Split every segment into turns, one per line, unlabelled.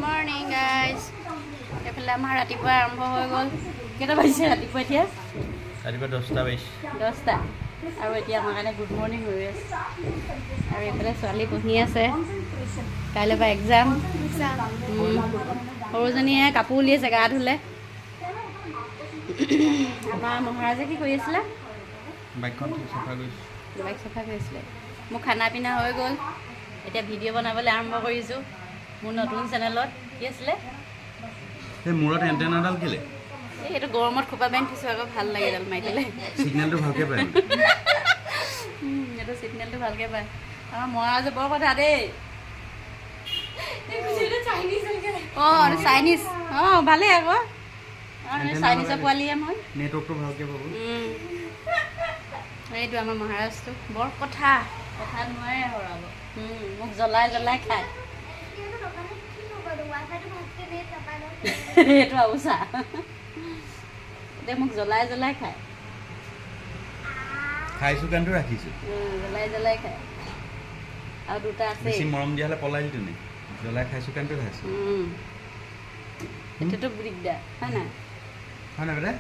morning guys এইফালে আমাৰ ৰাতিপুৱা আৰম্ভ হৈ গ'ল কেইটা বাজিছে ৰাতিপুৱা এতিয়া
ৰাতিপুৱা 10টা বাজিছে
10টা আৰু এতিয়া আমাৰ কাৰণে গুড মৰ্ণিং হৈ আছে আৰু এইফালে ছোৱালী পঢ়ি আছে কাইলৈ পৰা এক্সাম সৰুজনীয়ে কাপোৰ উলিয়াইছে গা ধুলে আমাৰ মহাৰাজে কি কৰি আছিলে
বাইকখন চাফা কৰিছে
বাইক চাফা কৰিছিলে মোৰ খানা পিনা হৈ গ'ল এতিয়া ভিডিঅ' বনাবলৈ আৰম্ভ কৰিছোঁ মোৰ নতুন চেনেলত কি আছিলে
এই মূৰত এণ্টেনাডাল কেলে
এইটো গৰমত খোপা বান্ধি থৈছোঁ আকৌ ভাল লাগে এডাল মাৰি দিলে
ছিগনেলটো ভালকৈ পায়
এইটো ছিগনেলটো ভালকৈ পায় আমাৰ মহাৰাজে বৰ কথা দেই অঁ চাইনিজ অঁ ভালেই আকৌ চাইনিজৰ পোৱালিয়ে মই
নেটৱৰ্কটো ভালকৈ পাব
এইটো আমাৰ মহাৰাজটো বৰ কথা নোৱাৰে হৰাব মোক জ্বলাই জ্বলাই খায় এইটো আউচা এতিয়া মোক জ্বলাই জ্বলাই খায়
খাইছোঁ কাৰণটো ৰাখিছোঁ
জ্বলাই জ্বলাই খায় আৰু দুটা আছে
বেছি মৰম দিয়া হ'লে পলাই দিলোঁ নে জ্বলাই খাইছোঁ কাৰণটো খাইছোঁ
এইটোতো দিগদাৰ হয় নাই
হয় নাই বেটা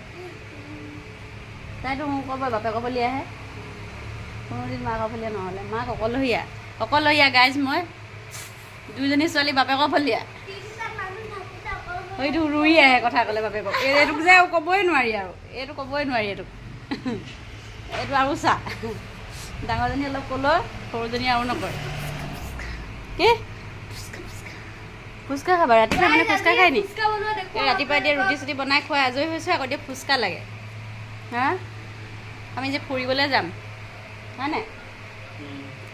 তাইতো মোক ক'ব বাপেকৰ বুলি আহে কোনোদিন মাকৰ ফলীয়া নহ'লে মাক অকলশৰীয়া গাইজ মই দুইজনী ছোৱালী বাপেকৰ ফলীয়া এইটো ৰুই আহে কথা ক'লে বাপেকক এইটোক যে ক'বই নোৱাৰি আৰু এইটো ক'বই নোৱাৰি এইটোক এইটো আৰু চা ডাঙৰজনী অলপ ক'লৈ সৰুজনী আৰু নকৰে কি ফুচকা খাবা ৰাতিপুৱা মানে ফুচকা খাই নি এই ৰাতিপুৱা এতিয়া ৰুটি চুটি বনাই খুৱাই আজৰি হৈছোঁ আকৌ এতিয়া ফুচকা লাগে হা আমি যে ফুৰিবলৈ যাম হয় নাই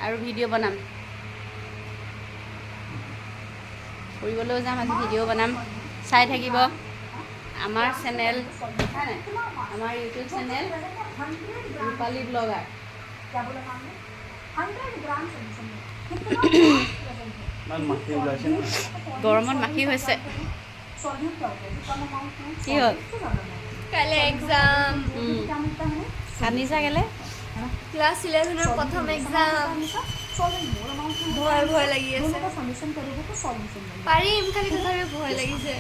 আৰু ভিডিঅ' বনাম ফুৰিবলৈও যাম আজি ভিডিঅ' বনাম চাই থাকিব আমাৰ চেনেল আমাৰ ইউটিউব চেনেল ৰূপালী ব্লগাৰ গৰমত মাখি হৈছে কি হ'ল
কাইলৈ এক্সাম
কান্দিছা কেলে
ক্লাছ 11ৰ প্ৰথম এক্সাম ভয় লাগি আছে পাৰিম খালি তথাপিও ভয় লাগিছে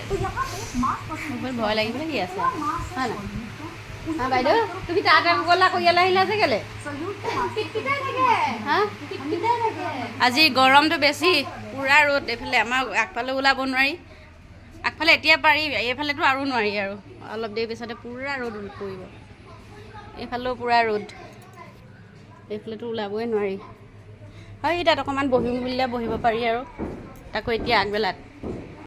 ভয় লাগিবলৈ কি আছে হয় নাই হা বাইদেউ তুমি তাতে গ'লা কৰিয়ালৈ আহিলা যে কেলে হা আজি গৰমটো বেছি পূৰা ৰ'দ এইফালে আমাৰ আগফালে ওলাব নোৱাৰি আগফালে এতিয়া পাৰি এইফালেতো আৰু নোৱাৰি আৰু অলপ দেৰি পিছতে পূৰা ৰ'দ পৰিব এইফালেও পূৰা ৰ'দ এইফালেতো ওলাবই নোৱাৰি হয় তাত অকণমান বহিম বুলিলে বহিব পাৰি আৰু তাকো এতিয়া আগবেলাত